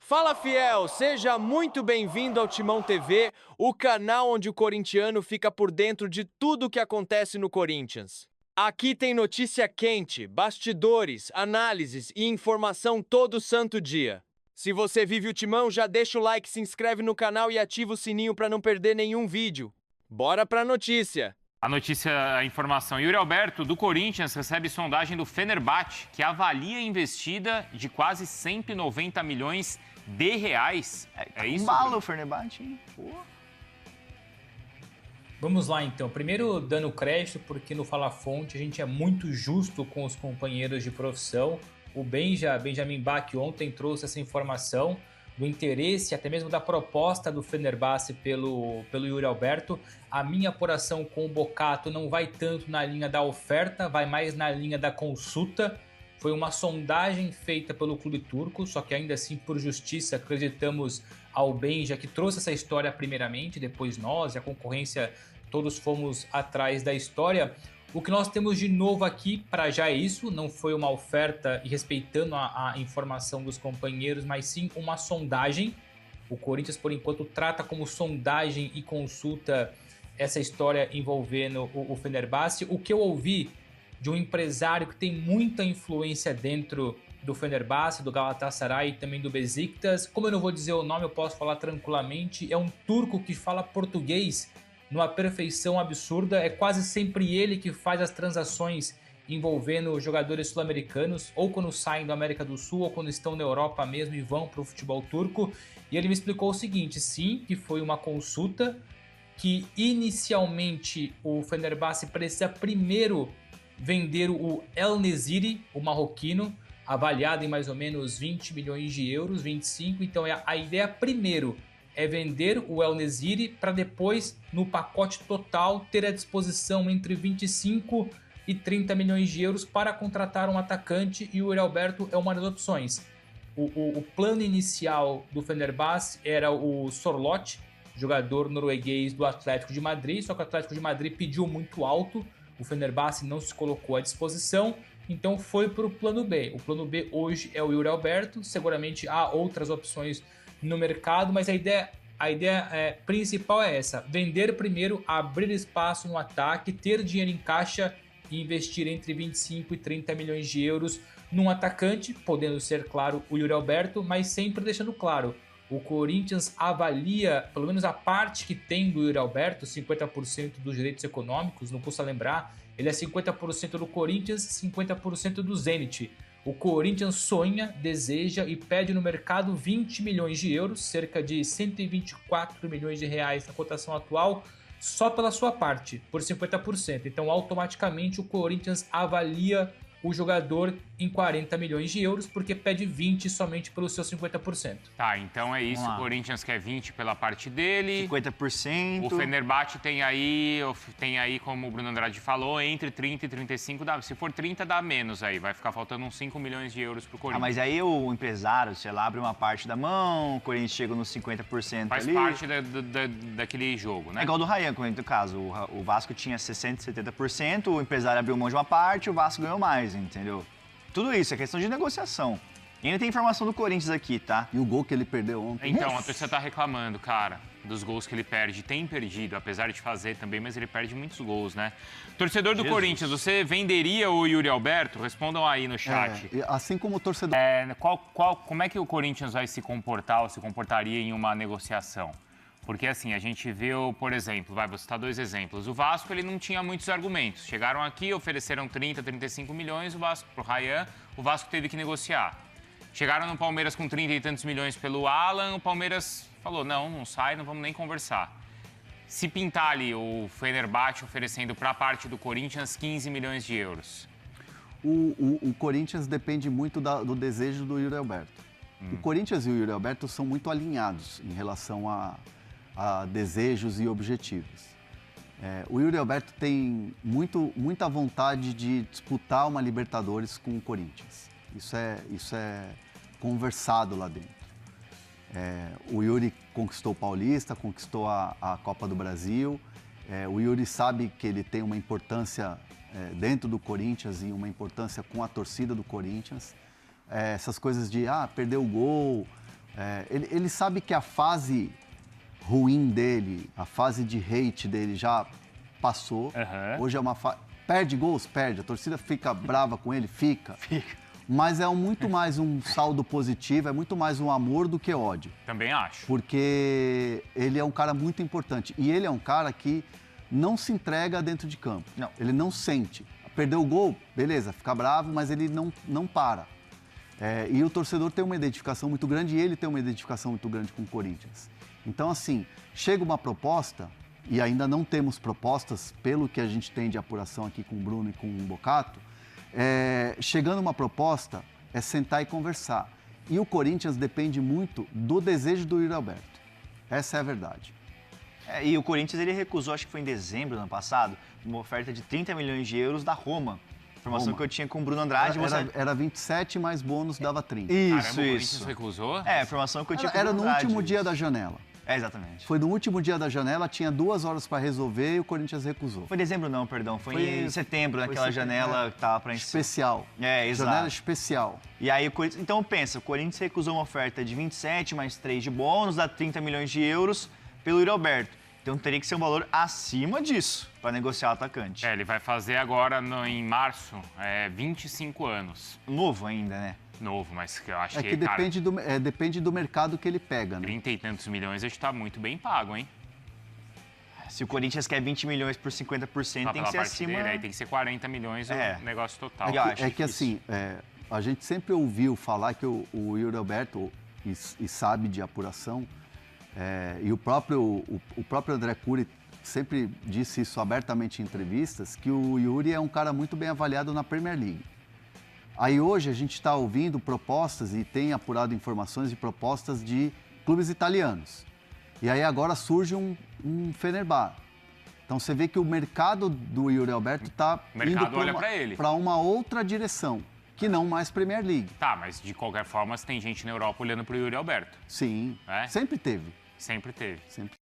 Fala, fiel! Seja muito bem-vindo ao Timão TV, o canal onde o corintiano fica por dentro de tudo o que acontece no Corinthians. Aqui tem notícia quente, bastidores, análises e informação todo santo dia. Se você vive o Timão, já deixa o like, se inscreve no canal e ativa o sininho para não perder nenhum vídeo. Bora pra notícia! A informação. Yuri Alberto, do Corinthians, recebe sondagem do Fenerbahçe, que avalia a investida de quase 190 milhões de reais. É isso? Bala o Fenerbahçe, hein? Pô. Vamos lá, então. Primeiro, dando crédito, porque no Fala Fonte a gente é muito justo com os companheiros de profissão. O Benjamin Bach ontem trouxe essa informação do interesse, até mesmo da proposta do Fenerbahçe pelo Yuri Alberto. A minha apuração com o Bocato não vai tanto na linha da oferta, vai mais na linha da consulta. Foi uma sondagem feita pelo clube turco, só que ainda assim, por justiça, acreditamos ao Benja, que trouxe essa história primeiramente, depois nós e a concorrência, todos fomos atrás da história. O que nós temos de novo aqui para já é isso, não foi uma oferta e respeitando a informação dos companheiros, mas sim uma sondagem. O Corinthians, por enquanto, trata como sondagem e consulta essa história envolvendo o Fenerbahçe. O que eu ouvi de um empresário que tem muita influência dentro do Fenerbahçe, do Galatasaray e também do Besiktas. Como eu não vou dizer o nome, eu posso falar tranquilamente. É um turco que fala português numa perfeição absurda. É quase sempre ele que faz as transações envolvendo jogadores sul-americanos, ou quando saem da América do Sul, ou quando estão na Europa mesmo e vão para o futebol turco. E ele me explicou o seguinte: sim, que foi uma consulta, que inicialmente o Fenerbahçe precisa primeiro vender o El Nesiri, o marroquino, avaliado em mais ou menos 20 milhões de euros, 25. Então a ideia primeiro é vender o El Nesiri para depois, no pacote total, ter à disposição entre 25 e 30 milhões de euros para contratar um atacante, e o Yuri Alberto é uma das opções. O plano inicial do Fenerbahçe era o Sorloth, jogador norueguês do Atlético de Madrid, só que o Atlético de Madrid pediu muito alto, o Fenerbahçe não se colocou à disposição, então foi para o plano B. O plano B hoje é o Yuri Alberto, seguramente há outras opções no mercado, mas a ideia principal é essa: vender primeiro, abrir espaço no ataque, ter dinheiro em caixa e investir entre 25 e 30 milhões de euros num atacante, podendo ser, claro, o Yuri Alberto, mas sempre deixando claro, o Corinthians avalia, pelo menos a parte que tem do Yuri Alberto, 50% dos direitos econômicos, não custa lembrar, ele é 50% do Corinthians, 50% do Zenit. O Corinthians sonha, deseja e pede no mercado 20 milhões de euros, cerca de 124 milhões de reais na cotação atual, só pela sua parte, por 50%. Então, automaticamente, o Corinthians avalia o jogador em 40 milhões de euros, porque pede 20 somente pelo seu 50%. Tá, então é isso. O Corinthians quer 20 pela parte dele. 50%. O Fenerbahçe tem aí, como o Bruno Andrade falou, entre 30 e 35. Se for 30, dá menos aí. Vai ficar faltando uns 5 milhões de euros pro Corinthians. Mas aí o empresário, sei lá, abre uma parte da mão, o Corinthians chega nos 50% Faz ali. parte daquele jogo, né? É igual do Ryan, no caso. O Vasco tinha 60%, 70%, o empresário abriu mão de uma parte, o Vasco ganhou mais, entendeu? Tudo isso é questão de negociação. E ainda tem informação do Corinthians aqui, tá? E o gol que ele perdeu ontem. Então, a torcida tá reclamando, cara, dos gols que ele perde. Tem perdido, apesar de fazer também, mas ele perde muitos gols, né? Torcedor do Corinthians, você venderia o Yuri Alberto? Respondam aí no chat. Assim como o torcedor. Como é que o Corinthians vai se comportar ou se comportaria em uma negociação? Porque assim, a gente viu, por exemplo, vou citar dois exemplos. O Vasco, ele não tinha muitos argumentos. Chegaram aqui, ofereceram 30, 35 milhões pro Ryan, o Vasco teve que negociar. Chegaram no Palmeiras com 30 e tantos milhões pelo Alan, o Palmeiras falou, não sai, não vamos nem conversar. Se pintar ali o Fenerbahçe oferecendo para a parte do Corinthians 15 milhões de euros. O Corinthians depende muito do desejo do Yuri Alberto. O Corinthians e o Yuri Alberto são muito alinhados em relação a desejos e objetivos. O Yuri Alberto tem muita vontade de disputar uma Libertadores com o Corinthians. Isso é conversado lá dentro. O Yuri conquistou o Paulista, conquistou a Copa do Brasil. O Yuri sabe que ele tem uma importância dentro do Corinthians e uma importância com a torcida do Corinthians. Essas coisas de perder o gol Ele sabe que a fase ruim dele, a fase de hate dele já passou. Hoje é uma fase... Perde gols? Perde. A torcida fica brava com ele? Fica. Mas é muito mais um saldo positivo, é muito mais um amor do que ódio. Também acho. Porque ele é um cara muito importante. E ele é um cara que não se entrega dentro de campo. Não. Ele não sente. Perdeu o gol, beleza, fica bravo, mas ele não para. E o torcedor tem uma identificação muito grande e ele tem uma identificação muito grande com o Corinthians. Então, assim, chega uma proposta, e ainda não temos propostas, pelo que a gente tem de apuração aqui com o Bruno e com o Bocato, chegando uma proposta, é sentar e conversar. E o Corinthians depende muito do desejo do Yuri Alberto. Essa é a verdade. E o Corinthians ele recusou, acho que foi em dezembro do ano passado, uma oferta de 30 milhões de euros da Roma. Informação que eu tinha com o Bruno Andrade. Era 27 mais bônus, dava 30. Caramba, o Corinthians recusou? A informação que eu tinha com o Era Bruno no Andrade. último dia da janela. Exatamente. Foi no último dia da janela, tinha 2 horas para resolver e o Corinthians recusou. Foi em dezembro não, perdão. Foi em setembro, naquela setembro, janela que tava para especial. Exato. Janela especial. E aí, então pensa, o Corinthians recusou uma oferta de 27 mais 3 de bônus, dá 30 milhões de euros pelo Yuri Alberto. Então teria que ser um valor acima disso para negociar o atacante. Ele vai fazer agora em março 25 anos. Novo ainda, né? Novo, mas eu acho que depende do mercado que ele pega, né? 30 e tantos milhões, acho que tá muito bem pago, hein? Se o Corinthians quer 20 milhões por 50%, tem que ser acima... Dele, aí tem que ser 40 milhões o negócio total. Que assim, a gente sempre ouviu falar que o Yuri Alberto, e sabe de apuração, e o próprio André Cury sempre disse isso abertamente em entrevistas, que o Yuri é um cara muito bem avaliado na Premier League. Aí hoje a gente está ouvindo propostas e tem apurado informações de propostas de clubes italianos. E aí agora surge um Fenerbahçe. Então você vê que o mercado do Yuri Alberto está indo para uma outra direção, que não mais Premier League. Tá, mas de qualquer forma tem gente na Europa olhando para o Yuri Alberto. Sim, sempre teve. Sempre teve. Sempre.